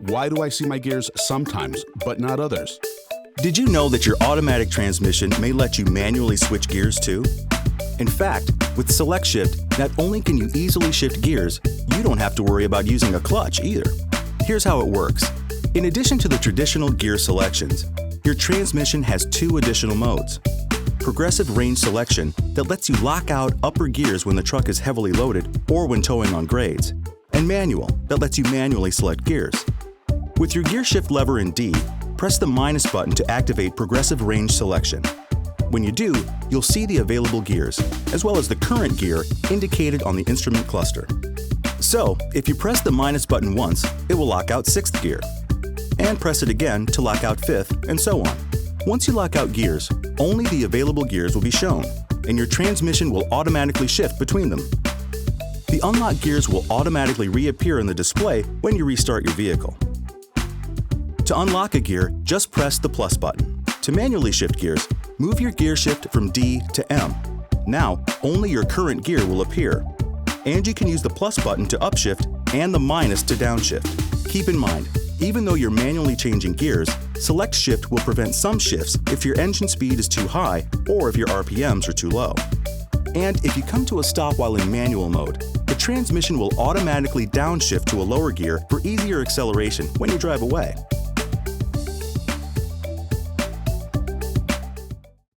Why do I see my gears sometimes, but not others? Did you know that your automatic transmission may let you manually switch gears too? In fact, with SelectShift, not only can you easily shift gears, you don't have to worry about using a clutch either. Here's how it works. In addition to the traditional gear selections, your transmission has two additional modes. Progressive range selection that lets you lock out upper gears when the truck is heavily loaded or when towing on grades, and manual that lets you manually select gears. With your gear shift lever in D, press the minus button to activate progressive range selection. When you do, you'll see the available gears, as well as the current gear indicated on the instrument cluster. So, if you press the minus button once, it will lock out 6th gear, and press it again to lock out 5th, and so on. Once you lock out gears, only the available gears will be shown, and your transmission will automatically shift between them. The unlocked gears will automatically reappear in the display when you restart your vehicle. To unlock a gear, just press the plus button. To manually shift gears, move your gear shift from D to M. Now, only your current gear will appear. And you can use the plus button to upshift and the minus to downshift. Keep in mind, even though you're manually changing gears, SelectShift will prevent some shifts if your engine speed is too high or if your RPMs are too low. And if you come to a stop while in manual mode, the transmission will automatically downshift to a lower gear for easier acceleration when you drive away.